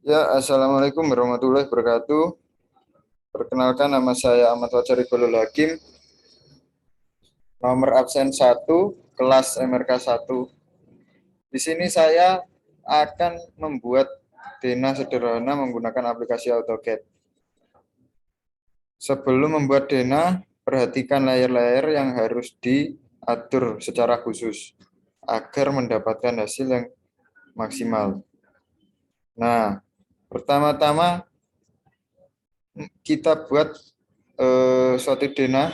Ya, Assalamualaikum warahmatullahi wabarakatuh. Perkenalkan, nama saya Ahmad Fajar Iqbalul Hakim, nomor absen 1, kelas MRK 1. Di sini saya akan membuat dena sederhana menggunakan aplikasi AutoCAD. Sebelum membuat dena, perhatikan layer-layer yang harus diatur secara khusus agar mendapatkan hasil yang maksimal. Nah, pertama-tama kita buat suatu dena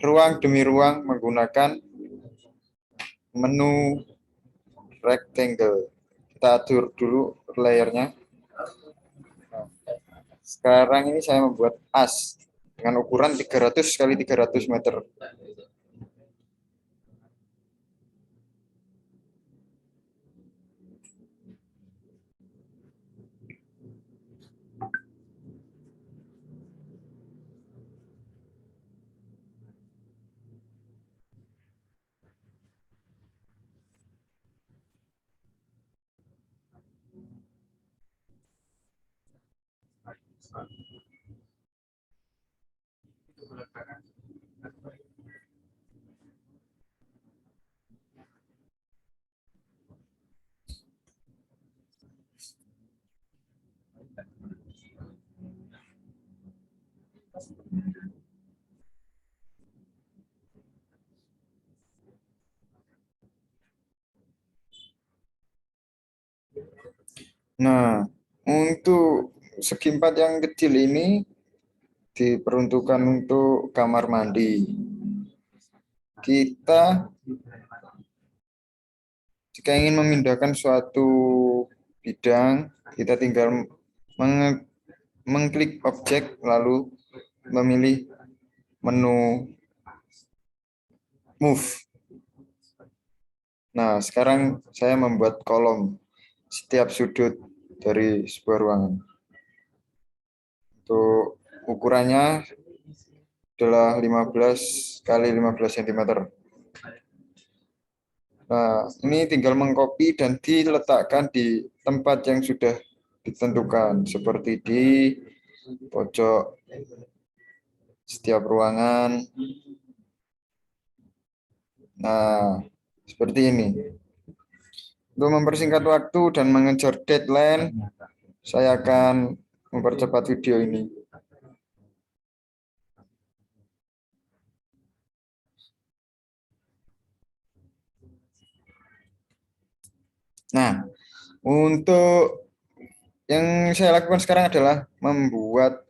ruang demi ruang menggunakan menu rectangle. Kita atur dulu layernya. Sekarang ini saya membuat as dengan ukuran 300 kali 300 meter. Nah, untuk segi 4 yang kecil ini diperuntukkan untuk kamar mandi. Kita jika ingin memindahkan suatu bidang, kita tinggal mengklik objek lalu memilih menu move. Nah, sekarang saya membuat kolom setiap sudut dari sebuah ruangan. Untuk ukurannya adalah 15 kali 15 cm. Nah, ini tinggal mengcopy dan diletakkan di tempat yang sudah ditentukan, seperti di pojok setiap ruangan. Nah, seperti ini. Untuk mempersingkat waktu dan mengejar deadline, saya akan mempercepat video ini. Nah, untuk yang saya lakukan sekarang adalah membuat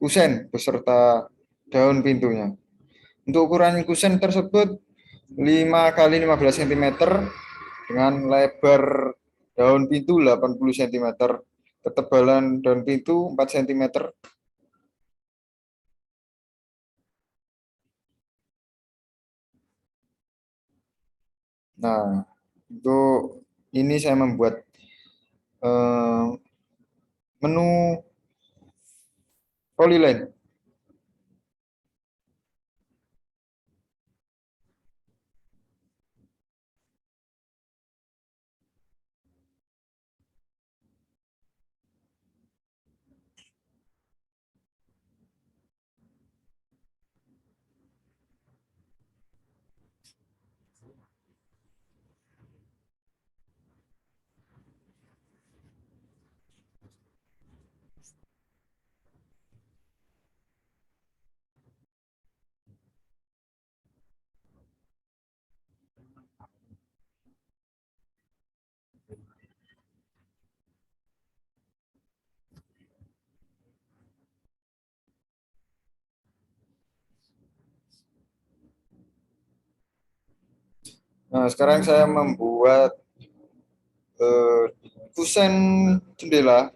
kusen beserta daun pintunya. Untuk ukuran kusen tersebut 5 kali 15 cm dengan lebar daun pintu 80 cm, ketebalan daun pintu 4 cm. Nah, untuk ini saya membuat eh, menu polyline. Nah, sekarang saya membuat eh, kusen jendela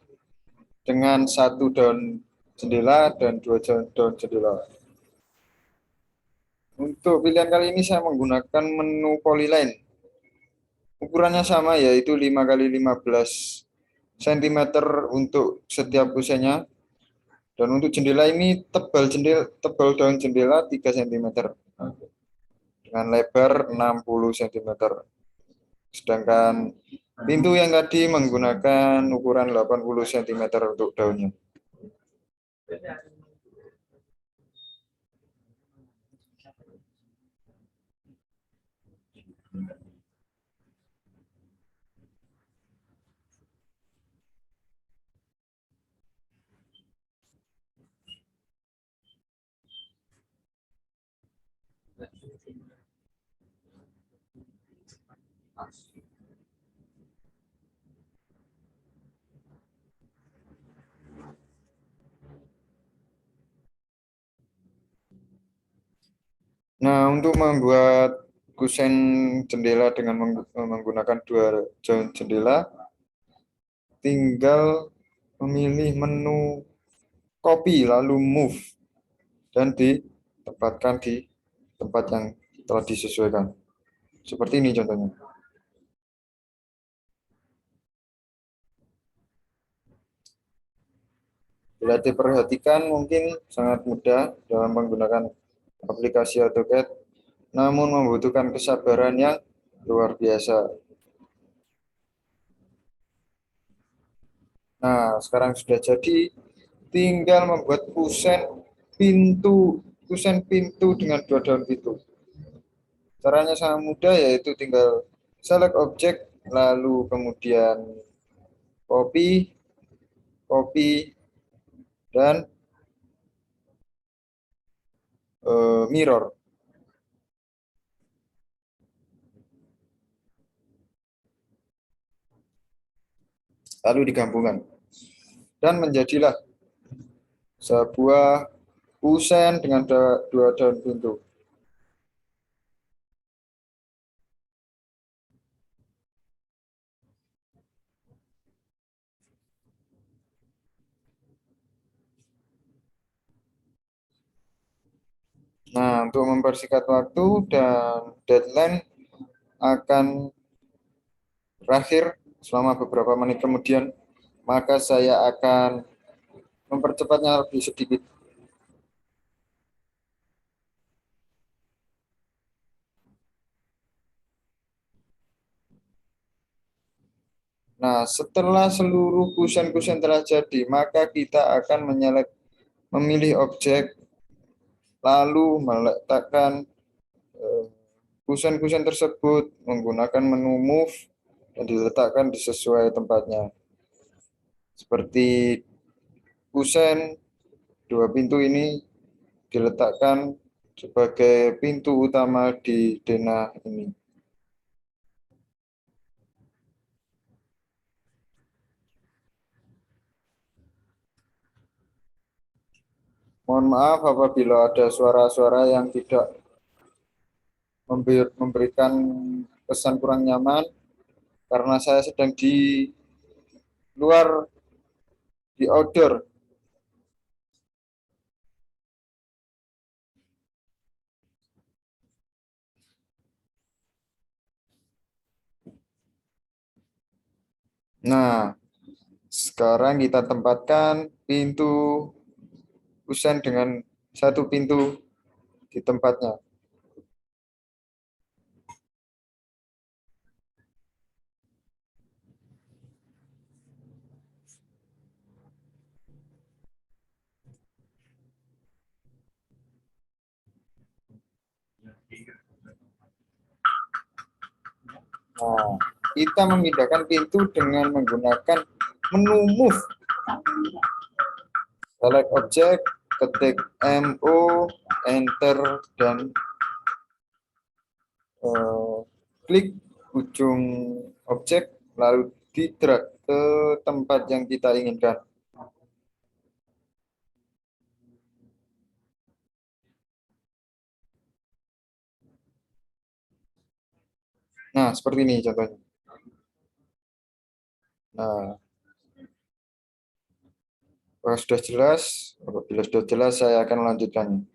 dengan satu daun jendela dan dua daun jendela. Untuk pilihan kali ini saya menggunakan menu polyline. Ukurannya sama, yaitu 5 kali 15 cm untuk setiap kusennya. Dan untuk jendela ini tebal daun jendela 3 cm dengan lebar 60 cm. Sedangkan Pintu yang tadi menggunakan ukuran 80 cm untuk daunnya. Nah, untuk membuat kusen jendela dengan menggunakan dua jauh jendela, tinggal memilih menu copy, lalu move, dan ditempatkan di tempat yang telah disesuaikan. Seperti ini contohnya. Bila diperhatikan mungkin sangat mudah dalam menggunakan aplikasi AutoCAD, namun membutuhkan kesabaran yang luar biasa. Nah, sekarang sudah jadi, tinggal membuat kusen pintu dengan dua daun pintu. Caranya sangat mudah, yaitu tinggal select objek, lalu kemudian copy, copy, dan mirror. Lalu digabungkan. Dan menjadilah sebuah kusen dengan dua daun pintu. Nah, untuk mempersingkat waktu dan deadline akan berakhir selama beberapa menit kemudian, maka saya akan mempercepatnya lebih sedikit. Nah, setelah seluruh kusen-kusen telah jadi, maka kita akan memilih objek, lalu meletakkan eh, kusen-kusen tersebut menggunakan menu move dan diletakkan di sesuai tempatnya. Seperti kusen dua pintu ini diletakkan sebagai pintu utama di denah ini. Mohon maaf apabila ada suara-suara yang tidak memberikan kesan kurang nyaman, karena saya sedang di luar, di outdoor. Nah, sekarang kita tempatkan pintu kusen dengan satu pintu di tempatnya. Nah, kita memindahkan pintu dengan menggunakan menu move. Select objek, ketik MO, enter, dan klik ujung objek, lalu di drag ke tempat yang kita inginkan. Nah, seperti ini contohnya. Nah, kalau sudah jelas, apabila sudah jelas, saya akan melanjutkannya.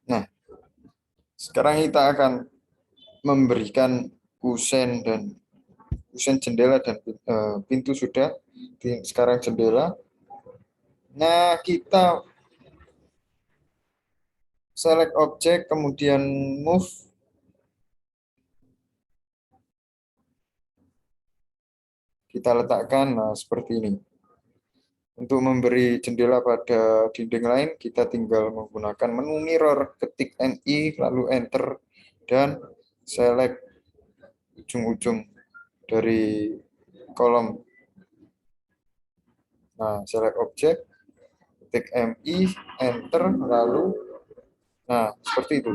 Nah, sekarang kita akan memberikan kusen dan kusen jendela dan pintu sudah. Sekarang jendela. Nah, kita select objek, kemudian move. Kita letakkan, nah seperti ini. Untuk memberi jendela pada dinding lain, kita tinggal menggunakan menu mirror, ketik NI, lalu enter, dan select ujung-ujung dari kolom. Nah, select objek, ketik MI, enter, lalu, nah seperti itu.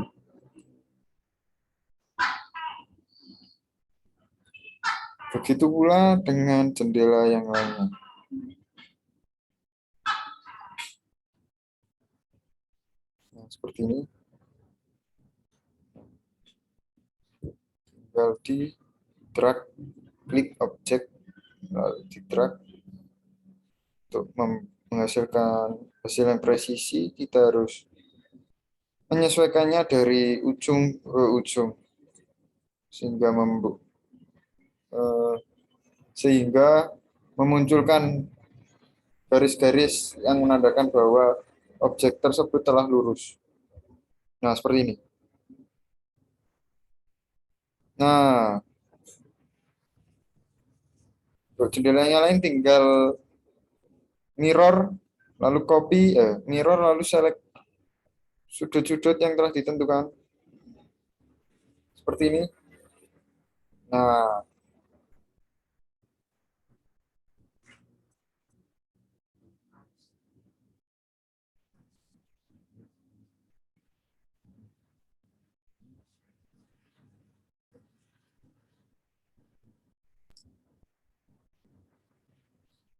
Begitu pula dengan jendela yang lainnya. Nah, seperti ini. Tinggal di drag, klik objek, lalu di drag untuk menghasilkan hasil yang presisi. Kita harus menyesuaikannya dari ujung ke ujung sehingga eh, sehingga memunculkan garis-garis yang menandakan bahwa objek tersebut telah lurus. Nah, seperti ini. Nah, untuk jendela yang lain tinggal mirror, lalu copy, mirror, lalu select sudut-sudut yang telah ditentukan. Seperti ini. Nah,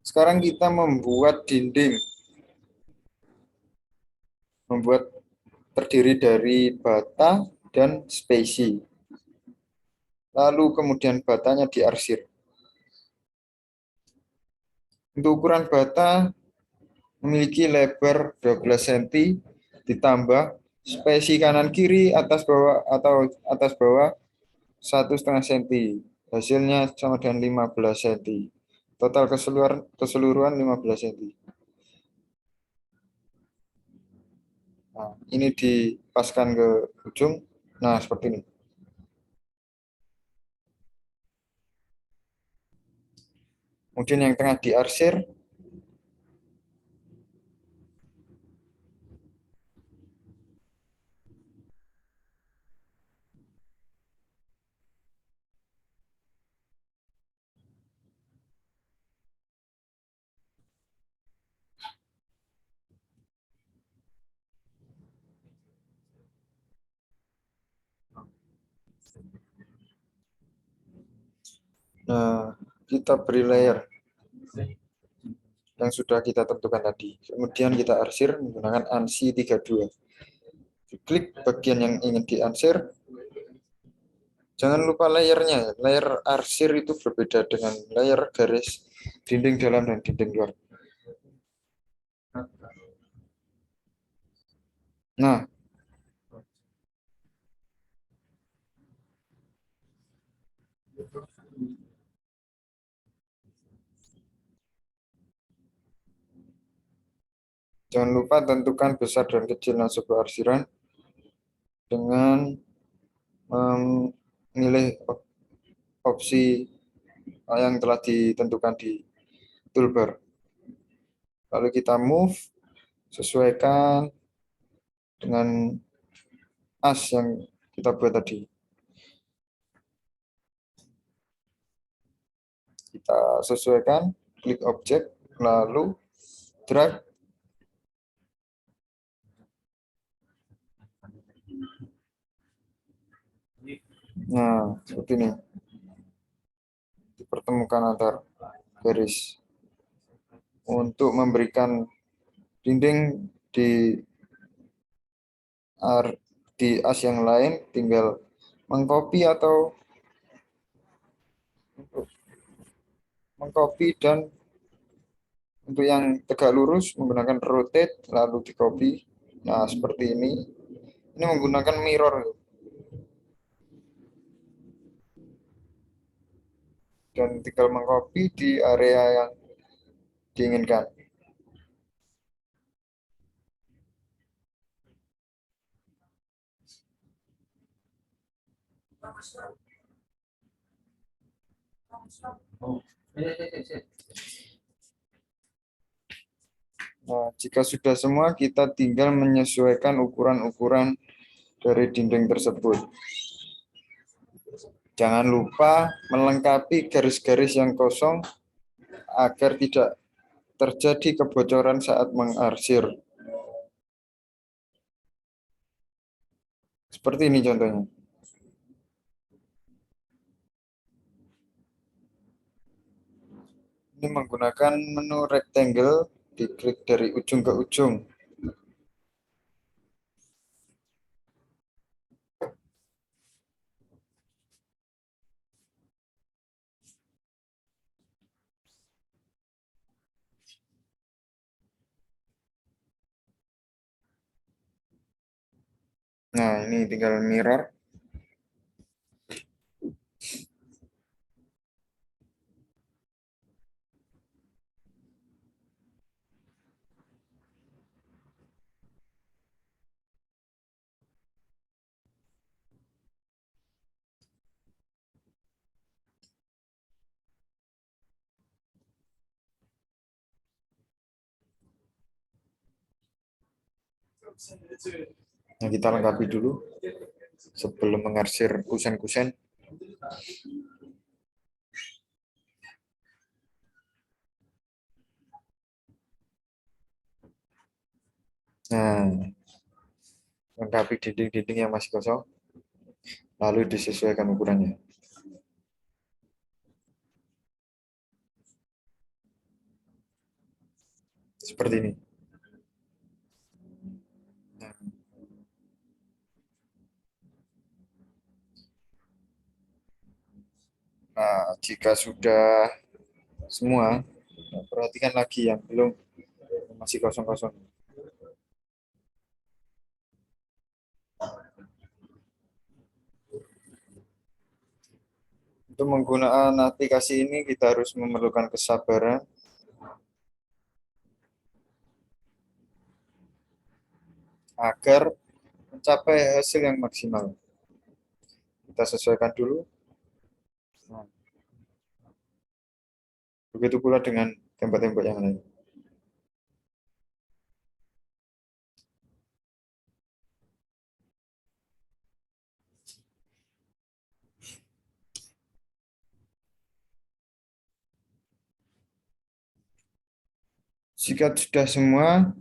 sekarang kita membuat dinding. Membuat terdiri dari bata dan spesi. Lalu kemudian batanya diarsir. Untuk ukuran bata memiliki lebar 12 cm ditambah spesi kanan kiri atas bawah atau atas bawah 1,5 cm. Hasilnya sama dengan 15 cm. Total keseluruhan 15 cm. Nah, ini dipaskan ke ujung. Nah, seperti ini. Kemudian yang tengah diarsir. Nah, kita beri layer yang sudah kita tentukan tadi. Kemudian kita arsir menggunakan ANSI 32. Klik bagian yang ingin diarsir. Jangan lupa layernya. Layer arsir itu berbeda dengan layer garis dinding dalam dan dinding luar. Nah, jangan lupa tentukan besar dan kecilnya sebuah arsiran dengan memilih opsi yang telah ditentukan di toolbar. Lalu kita move, sesuaikan dengan as yang kita buat tadi. Kita sesuaikan, klik objek, lalu drag. Nah, seperti ini. Dipertemukan antar garis. Untuk memberikan dinding di as yang lain, tinggal mengcopy atau dan untuk yang tegak lurus menggunakan rotate lalu di copy. Nah, seperti ini. Ini menggunakan mirror dan tinggal mengcopy di area yang diinginkan. Nah, jika sudah semua, kita tinggal menyesuaikan ukuran-ukuran dari dinding tersebut. Jangan lupa melengkapi garis-garis yang kosong agar tidak terjadi kebocoran saat mengarsir. Seperti ini contohnya. Ini menggunakan menu rectangle, diklik dari ujung ke ujung. Nah, ini tinggal mirror. Nah, kita lengkapi dulu sebelum mengarsir kusen-kusen. Nah, lengkapi dinding-dinding yang masih kosong, lalu disesuaikan ukurannya. Seperti ini. Nah, jika sudah semua, perhatikan lagi yang belum masih kosong-kosong. Untuk menggunakan aplikasi ini kita harus memerlukan kesabaran agar mencapai hasil yang maksimal. Kita sesuaikan dulu. Nah, begitu pula dengan tembok-tembok yang lain. Jika sudah semua,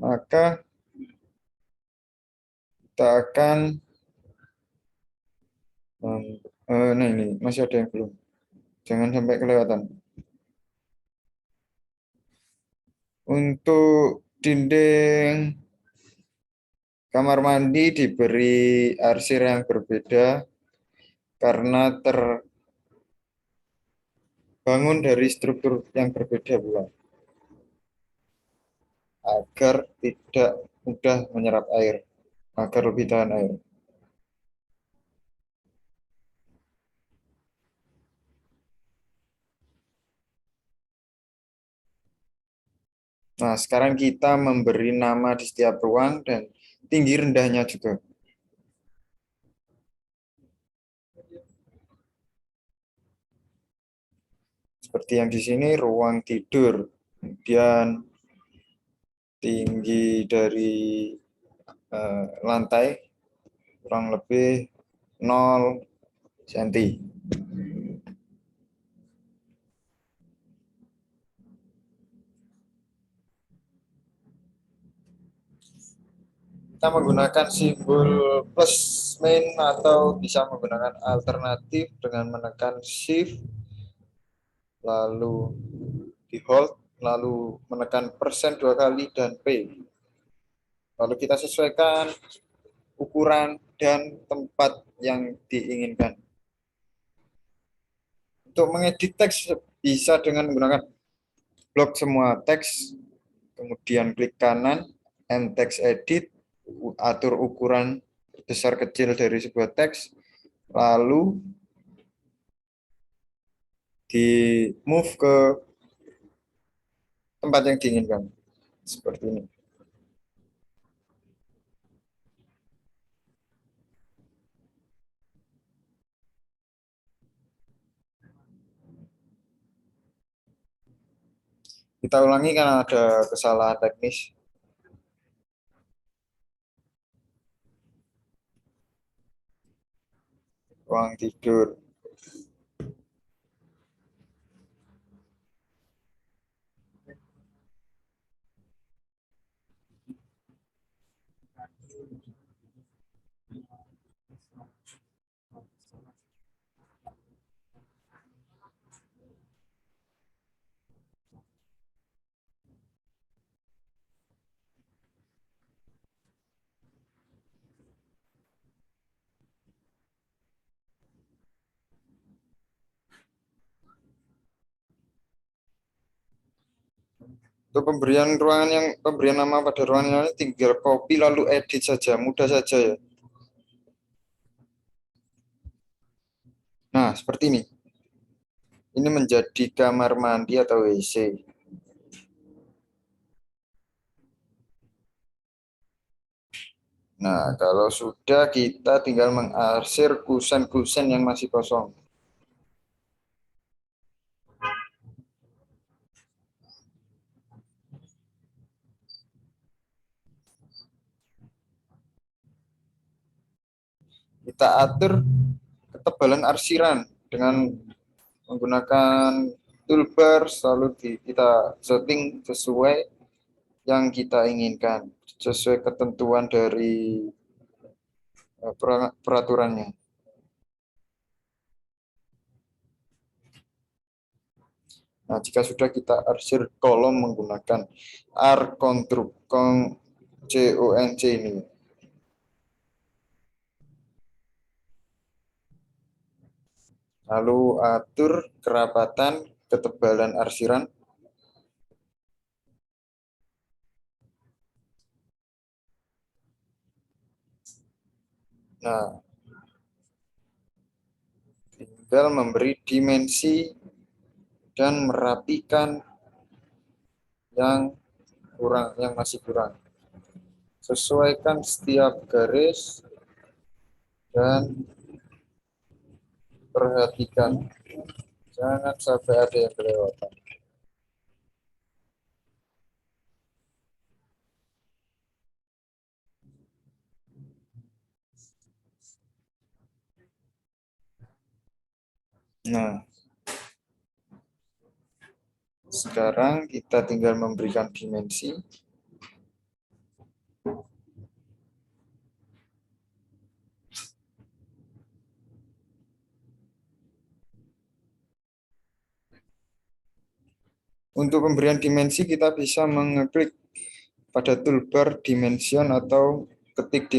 maka kita akan nah ini masih ada yang belum. Jangan sampai kelewatan. Untuk dinding kamar mandi diberi arsir yang berbeda karena terbangun dari struktur yang berbeda pula, agar tidak mudah menyerap air, agar lebih tahan air. Nah, sekarang kita memberi nama di setiap ruang dan tinggi rendahnya juga. Seperti yang di sini, ruang tidur. Kemudian tinggi dari lantai kurang lebih 0 cm. Kita menggunakan simbol plus min atau bisa menggunakan alternatif dengan menekan shift lalu di hold lalu menekan persen 2 kali dan P. Lalu kita sesuaikan ukuran dan tempat yang diinginkan. Untuk mengedit teks bisa dengan menggunakan blok semua teks, kemudian klik kanan, and text edit, atur ukuran besar kecil dari sebuah teks, lalu di move ke tempat yang diinginkan. Seperti ini. Kita ulangi karena ada kesalahan teknis. Ruang tidur. Untuk pemberian nama pada ruangan ini tinggal copy lalu edit saja, mudah saja ya. Nah, seperti ini. Ini menjadi kamar mandi atau WC. Nah, kalau sudah kita tinggal mengarsir kusen-kusen yang masih kosong. Kita atur ketebalan arsiran dengan menggunakan toolbar, selalu kita setting sesuai yang kita inginkan, sesuai ketentuan dari peraturannya. Nah, jika sudah kita arsir kolom menggunakan conc ini. Lalu atur kerapatan, ketebalan arsiran. Nah, tinggal memberi dimensi dan merapikan yang masih kurang. Sesuaikan setiap garis dan perhatikan jangan sampai ada yang kelewatan. Nah, sekarang kita tinggal memberikan dimensi. Untuk pemberian dimensi kita bisa mengeklik pada toolbar dimension atau ketik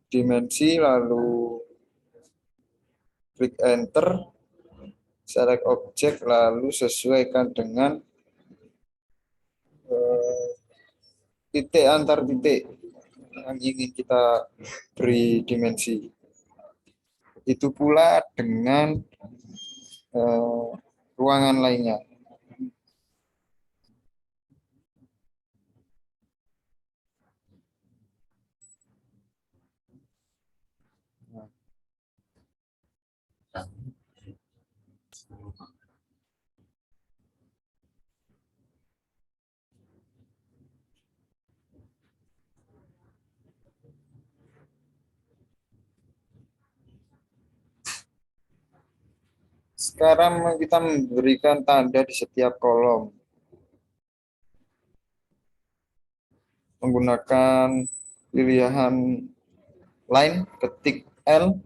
dimensi lalu klik enter, select objek lalu sesuaikan dengan titik antar titik yang ingin kita beri dimensi. Itu pula dengan ruangan lainnya. Sekarang kita memberikan tanda di setiap kolom menggunakan pilihan line, ketik L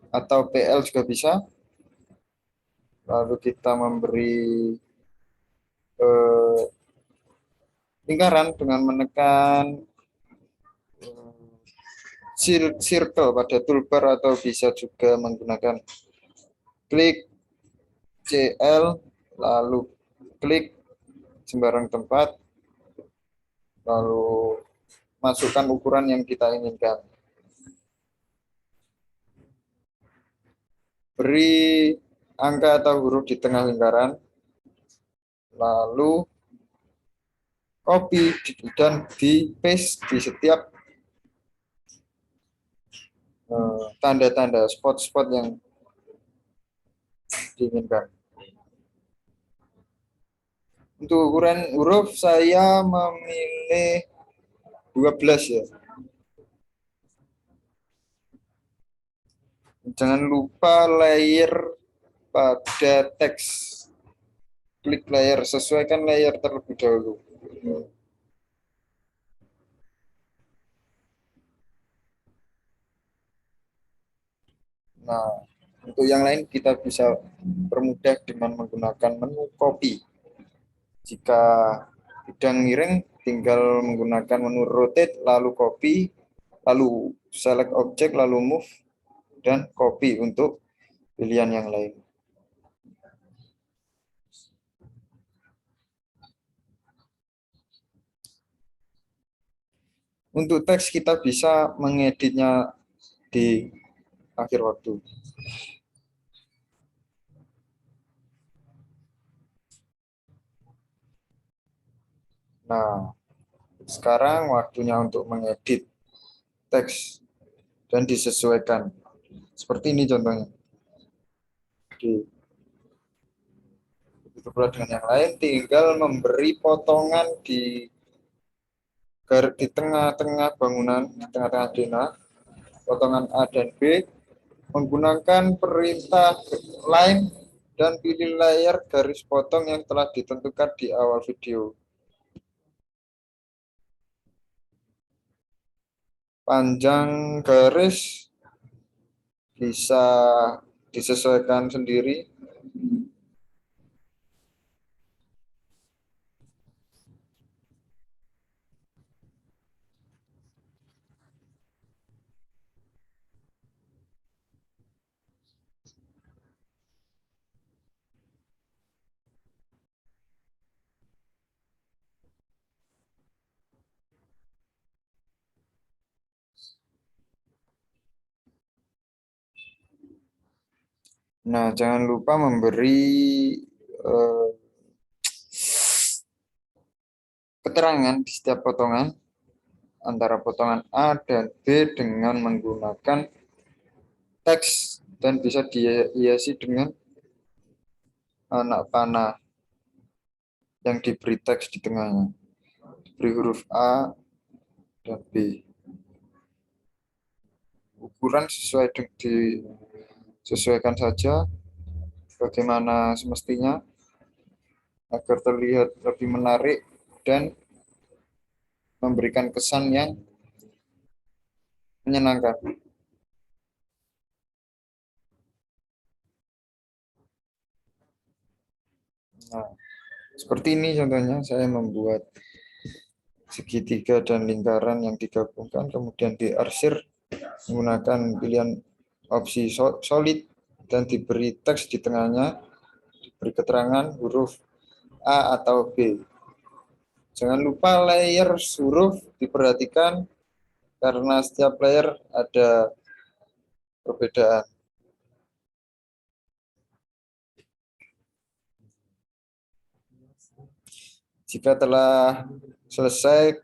atau PL juga bisa. Lalu kita memberi lingkaran dengan menekan circle pada toolbar atau bisa juga menggunakan klik CL lalu klik sembarang tempat lalu masukkan ukuran yang kita inginkan. Beri angka atau huruf di tengah lingkaran lalu copy dan di paste di setiap tanda-tanda spot-spot yang diinginkan. Untuk ukuran huruf saya memilih 12 ya. Jangan lupa layer pada teks. Klik layer, sesuaikan layer terlebih dahulu. Nah, untuk yang lain kita bisa permudah dengan menggunakan menu copy. Jika bidang miring, tinggal menggunakan menu rotate, lalu copy, lalu select object, lalu move, dan copy untuk pilihan yang lain. Untuk teks kita bisa mengeditnya di akhir waktu. Nah, sekarang waktunya untuk mengedit teks dan disesuaikan. Seperti ini contohnya. Oke. Begitu pula dengan yang lain, tinggal memberi potongan di tengah-tengah bangunan, di tengah-tengah denah, potongan A dan B, menggunakan perintah line dan pilih layar garis potong yang telah ditentukan di awal video. Panjang garis bisa disesuaikan sendiri. Nah, jangan lupa memberi eh, keterangan di setiap potongan antara potongan A dan B dengan menggunakan teks dan bisa dihiasi dengan anak panah yang diberi teks di tengahnya. Diberi huruf A dan B. Ukuran disesuaikan saja bagaimana semestinya agar terlihat lebih menarik dan memberikan kesan yang menyenangkan. Nah, seperti ini contohnya saya membuat segitiga dan lingkaran yang digabungkan kemudian diarsir menggunakan pilihan opsi solid dan diberi teks di tengahnya, diberi keterangan huruf A atau B. Jangan lupa layer huruf diperhatikan karena setiap layer ada perbedaan. Jika telah selesai,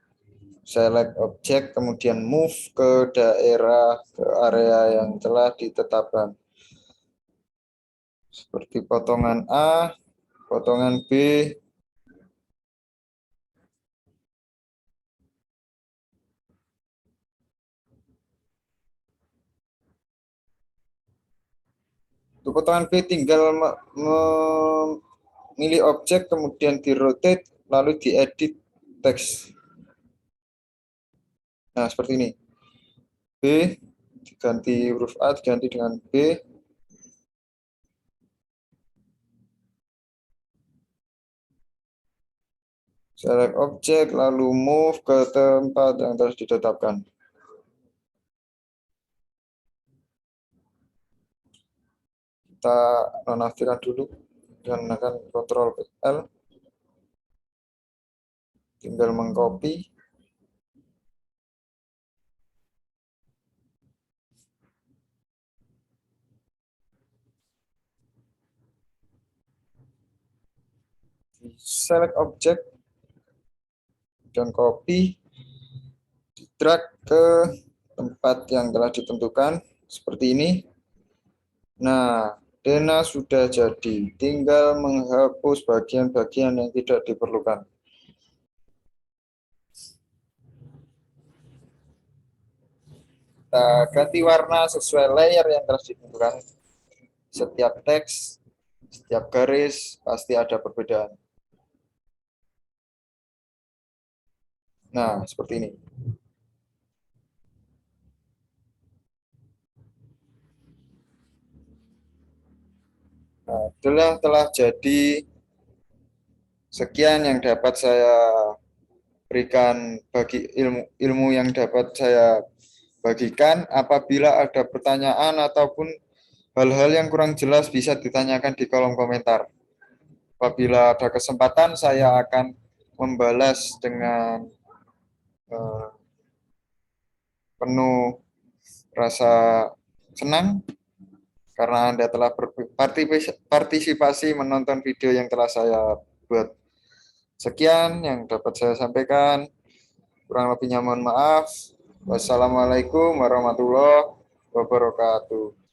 select objek, kemudian move ke area yang telah ditetapkan. Seperti potongan A, potongan B, untuk potongan B tinggal memilih objek, kemudian di rotate, lalu diedit teks. Nah, seperti ini. B diganti huruf A, diganti dengan B. Select objek, lalu move ke tempat yang telah ditetapkan. Kita nonaktifkan dulu dengan menekan Ctrl L. Tinggal mengcopy. Select objek dan copy, drag ke tempat yang telah ditentukan seperti ini. Nah, Dena sudah jadi, tinggal menghapus bagian-bagian yang tidak diperlukan. Kita ganti warna sesuai layer yang telah ditentukan. Setiap teks, setiap garis pasti ada perbedaan. Nah, seperti ini. Nah, itulah telah jadi. Sekian yang dapat saya berikan bagi ilmu yang dapat saya bagikan. Apabila ada pertanyaan ataupun hal-hal yang kurang jelas bisa ditanyakan di kolom komentar. Apabila ada kesempatan saya akan membalas dengan eh, penuh rasa senang karena Anda telah berpartisipasi menonton video yang telah saya buat. Sekian yang dapat saya sampaikan. Kurang lebihnya mohon maaf. Wassalamualaikum warahmatullahi wabarakatuh.